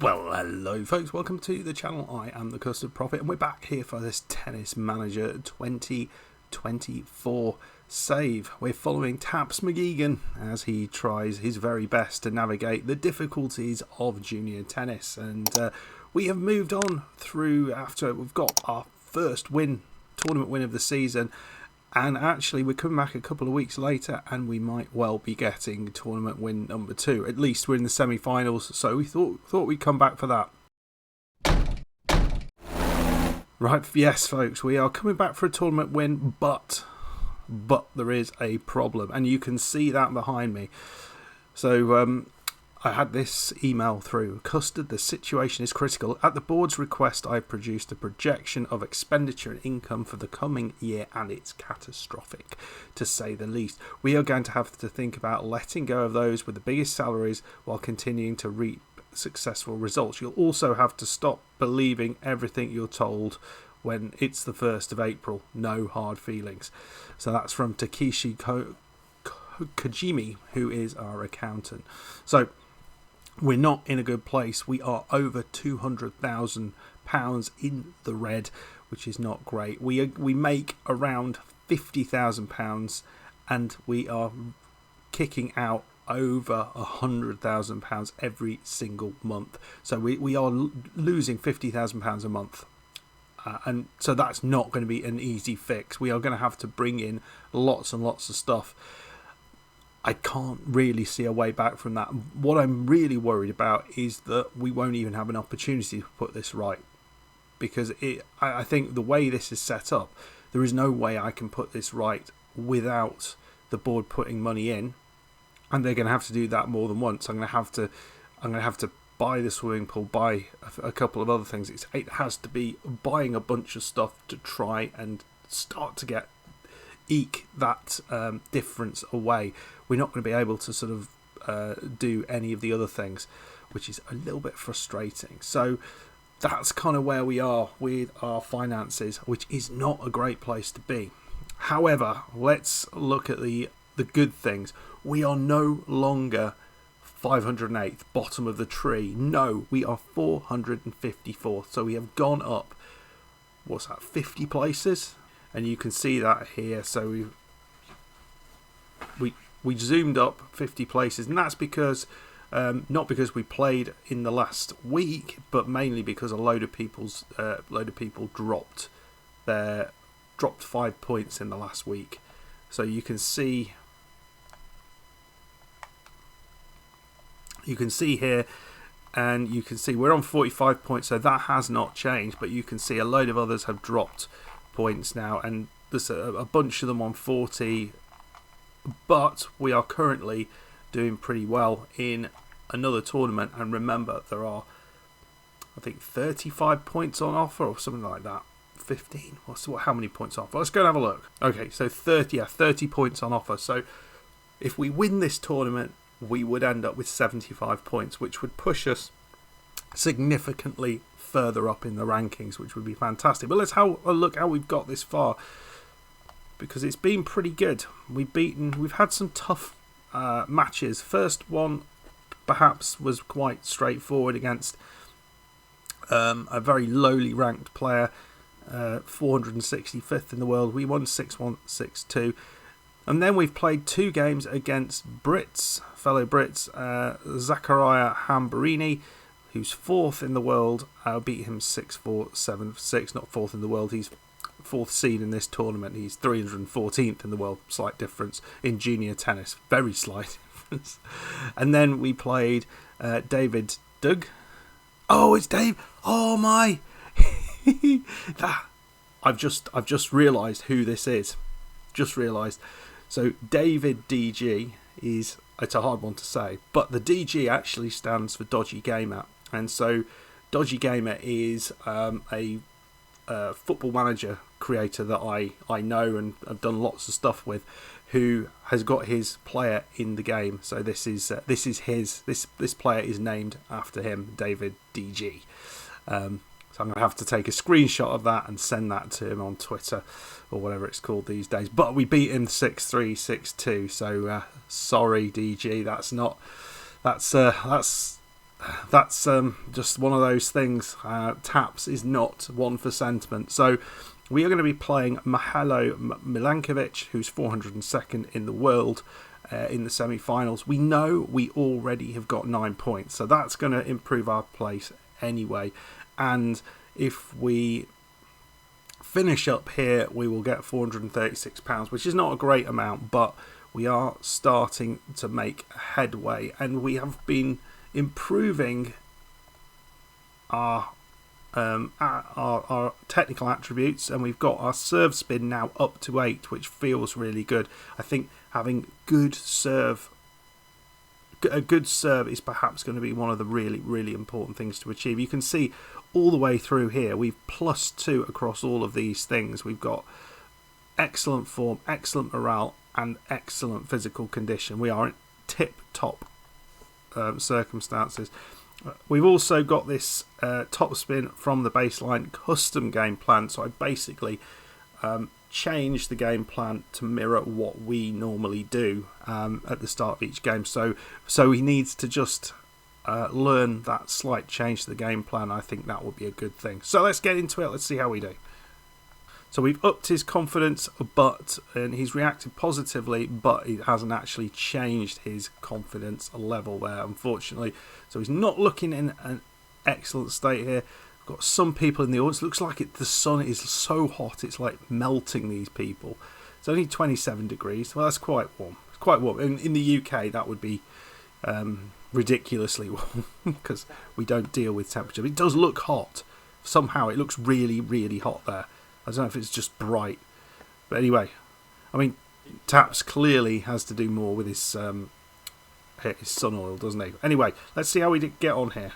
Well, hello folks, welcome to the channel. I am the Custard Prophet and we're back here for this Tennis Manager 2024 save. We're following Taps McGeegan as he tries his very best to navigate the difficulties of junior tennis, and we have moved on through after we've got our first tournament win of the season, and actually we're coming back a couple of weeks later and we might well be getting tournament win number 2. At least we're in the semi-finals, so we thought we'd come back for that. Right, yes folks, we are coming back for a tournament win, but there is a problem, and you can see that behind me. So I had this email through. Custard, the situation is critical. At the board's request, I've produced a projection of expenditure and income for the coming year, and it's catastrophic, to say the least. We are going to have to think about letting go of those with the biggest salaries while continuing to reap successful results. You'll also have to stop believing everything you're told when it's the 1st of April. No hard feelings. So that's from Takeshi Kajimi, who is our accountant. So we're not in a good place. We are over £200,000 in the red, which is not great. We make around £50,000 and we are kicking out over £100,000 every single month. So we are losing £50,000 a month. And so that's not going to be an easy fix. We are going to have to bring in lots and lots of stuff. I can't really see a way back from that. What I'm really worried about is that we won't even have an opportunity to put this right, because I think the way this is set up, there is no way I can put this right without the board putting money in, and they're going to have to do that more than once. I'm going to have to buy the swimming pool, buy a couple of other things. It has to be buying a bunch of stuff to try and start to eke that difference away. We're not going to be able to sort of do any of the other things, which is a little bit frustrating. So that's kind of where we are with our finances, which is not a great place to be. However, let's look at the good things. We are no longer 508th, bottom of the tree. No, we are 454th. So we have gone up, what's that, 50 places? And you can see that here. So we zoomed up 50 places, and that's because not because we played in the last week, but mainly because a load of people dropped 5 points in the last week. So you can see here, and you can see we're on 45 points, so that has not changed, but you can see a load of others have dropped points now, and there's a bunch of them on 40, but we are currently doing pretty well in another tournament. And remember, there are, I think, 35 points on offer or something like that. 15, how many points on offer? Let's go and have a look. Okay, so 30 points on offer. So if we win this tournament, we would end up with 75 points, which would push us significantly further up in the rankings, which would be fantastic. But let's have a look how we've got this far, because it's been pretty good. We've had some tough matches. First one perhaps was quite straightforward against a very lowly ranked player, 465th in the world. We won 6-1, 6-2. And then we've played 2 games against fellow Brits, Zachariah Hambarini, who's 4th in the world. I beat him 6-4, 7-6, not 4th in the world. He's 4th seed in this tournament. He's 314th in the world. Slight difference in junior tennis. Very slight difference. And then we played David Doug. Oh, it's Dave. Oh my. I've just realised who this is. Just realised. So David DG it's a hard one to say, but the DG actually stands for Dodgy Gamer. And so Dodgy Gamer is a football manager creator that I know and have done lots of stuff with, who has got his player in the game. So this player is named after him, David DG. So I'm going to have to take a screenshot of that and send that to him on Twitter or whatever it's called these days. But we beat him 6-3, 6-2. So sorry, DG. That's that's just one of those things. Taps is not one for sentiment. So we are going to be playing Mahalo Milankovic, who's 402nd in the world in the semi-finals. We know we already have got 9 points, so that's going to improve our place anyway. And if we finish up here, we will get £436, which is not a great amount, but we are starting to make headway, and we have been improving our technical attributes, and we've got our serve spin now up to 8, which feels really good. I think having a good serve is perhaps going to be one of the really important things to achieve. You can see all the way through here we've +2 across all of these things. We've got excellent form, excellent morale, and excellent physical condition. We are in tip-top circumstances. We've also got this top spin from the baseline custom game plan, so I basically changed the game plan to mirror what we normally do at the start of each game. So he needs to just learn that slight change to the game plan. I think that would be a good thing. So let's get into it. Let's see how we do. So we've upped his confidence, and he's reacted positively, but he hasn't actually changed his confidence level there, unfortunately. So he's not looking in an excellent state here. We've got some people in the audience. Looks like the sun is so hot, it's like melting these people. It's only 27 degrees. Well, that's quite warm. It's quite warm. In the UK, that would be ridiculously warm because we don't deal with temperature. But it does look hot. Somehow it looks really hot there. I don't know if it's just bright. But anyway, I mean, Taps clearly has to do more with his sun oil, doesn't he? Anyway, let's see how we get on here.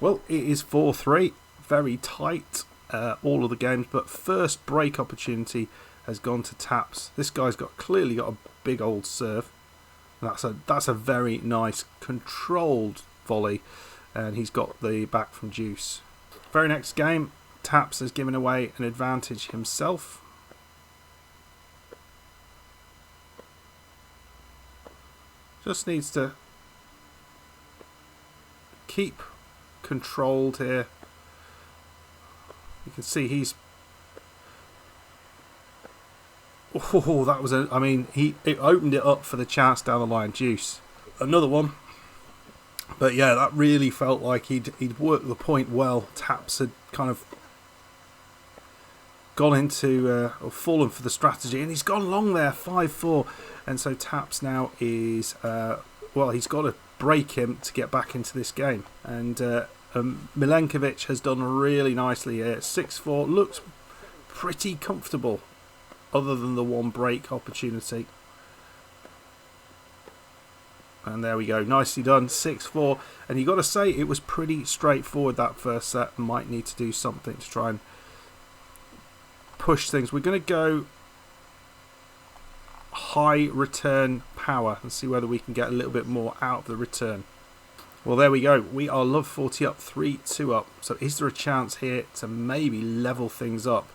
Well, it is 4-3. Very tight, all of the games. But first break opportunity has gone to Taps. This guy's clearly got a big old serve. That's a very nice controlled volley. And he's got the back from Juice. Very next game, Taps has given away an advantage himself. Just needs to keep controlled here. You can see he's... Oh, that was a... I mean, it opened it up for the chance down the line. Juice. Another one. But yeah, that really felt like he'd worked the point well. Taps had kind of gone into or fallen for the strategy, and he's gone long there, 5-4, and so Taps now is well, he's got to break him to get back into this game, and Milankovic has done really nicely here. 6-4 looks pretty comfortable other than the one break opportunity. And there we go, nicely done, 6-4. And you've got to say, it was pretty straightforward that first set. Might need to do something to try and push things. We're going to go high return power and see whether we can get a little bit more out of the return. Well, there we go. We are love 40 up, 3-2 up. So is there a chance here to maybe level things up?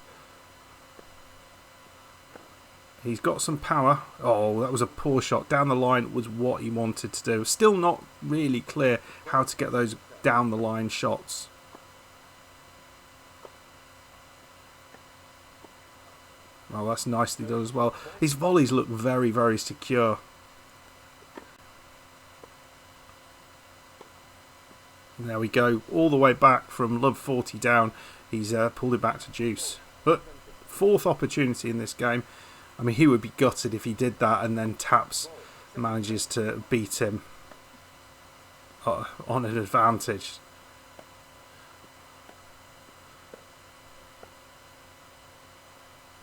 He's got some power. Oh, that was a poor shot. Down the line was what he wanted to do. Still not really clear how to get those down the line shots. Oh, that's nicely done as well. His volleys look very secure. And there we go. All the way back from love 40 down. He's pulled it back to Juice. But fourth opportunity in this game. I mean, he would be gutted if he did that and then Taps manages to beat him on an advantage.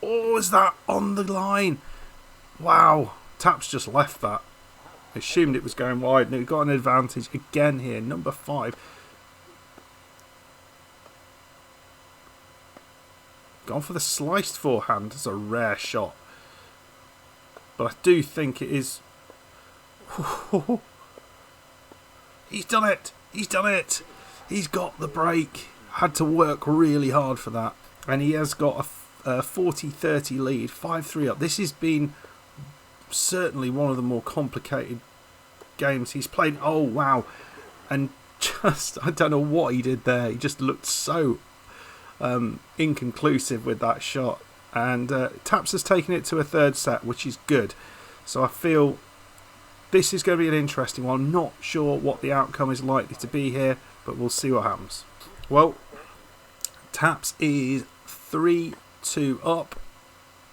Oh, is that on the line? Wow, Taps just left that. Assumed it was going wide. No, he got an advantage again here. Number 5. Gone for the sliced forehand. It's a rare shot. But I do think it is... He's done it! He's done it! He's got the break. Had to work really hard for that. And he has got a 40-30 lead. 5-3 up. This has been certainly one of the more complicated games he's played. Oh wow, and just I don't know what he did there. He just looked so inconclusive with that shot. And Taps has taken it to a third set, which is good. So I feel this is going to be an interesting one. I'm not sure what the outcome is likely to be here, but we'll see what happens. Well, Taps is 3-2 up.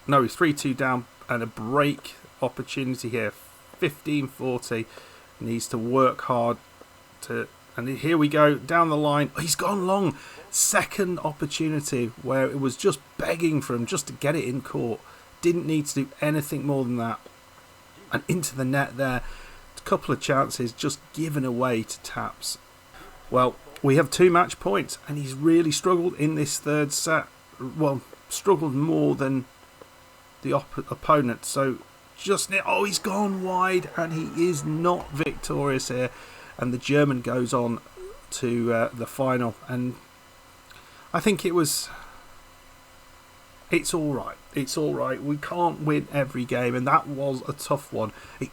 No, he's 3-2 down, and a break opportunity here. 15-40. Needs to work hard to. And here we go down the line. Oh, he's gone long. Second opportunity where it was just begging for him just to get it in court. Didn't need to do anything more than that. And into the net there. A couple of chances just given away to Taps. Well, we have 2 match points, and he's really struggled in this third set. Well, struggled more than the opponent. So just oh, he's gone wide, and he is not victorious here. And the German goes on to the final, and I think it's all right. It's all right. We can't win every game, and that was a tough one. The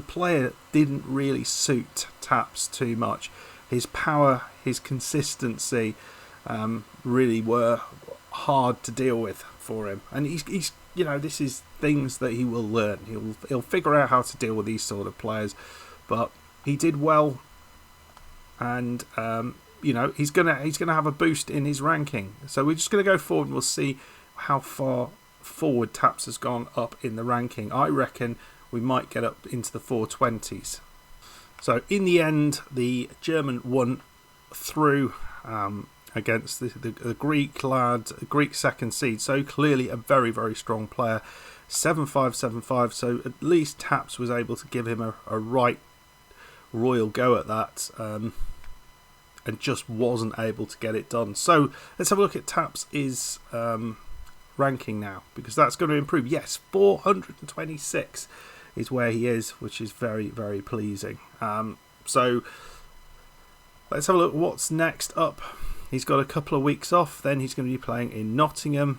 player didn't really suit Taps too much. His power, his consistency really were hard to deal with for him. And he's this is things that he will learn. He'll figure out how to deal with these sort of players. But he did well, and he's gonna have a boost in his ranking. So we're just gonna go forward, and we'll see how far forward Taps has gone up in the ranking. I reckon we might get up into the 420s. So in the end, the German won through against the Greek lad, Greek second seed. So clearly a very, very strong player. 7-5, 7-5. So at least Taps was able to give him a right royal go at that, and just wasn't able to get it done. So let's have a look at Taps' ranking now, because that's going to improve. Yes, 426 is where he is, which is very, very pleasing. So let's have a look what's next up. He's got a couple of weeks off, then he's going to be playing in Nottingham,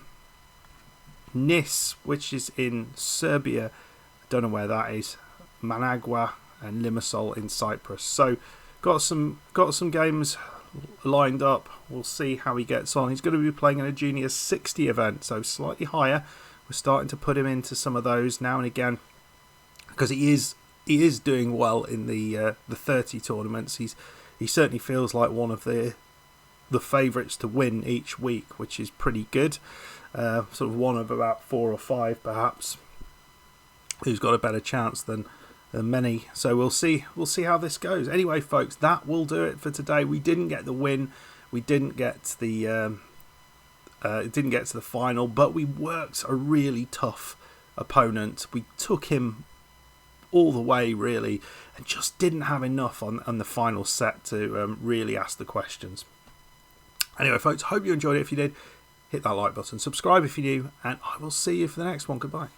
Nis, which is in Serbia, I don't know where that is, Managua, and Limassol in Cyprus. So got some games lined up. We'll see how he gets on. He's going to be playing in a junior 60 event, so slightly higher. We're starting to put him into some of those now and again, because he is doing well in the 30 tournaments. He certainly feels like one of the favourites to win each week, which is pretty good. Sort of one of about 4 or 5 perhaps, who's got a better chance than many. So we'll see how this goes. Anyway, folks, that will do it for today. We didn't get the win. We didn't get the final, but we worked a really tough opponent. We took him all the way, really, and just didn't have enough on the final set to really ask the questions. Anyway, folks, hope you enjoyed it. If you did, hit that like button, subscribe if you're new, and I will see you for the next one. Goodbye.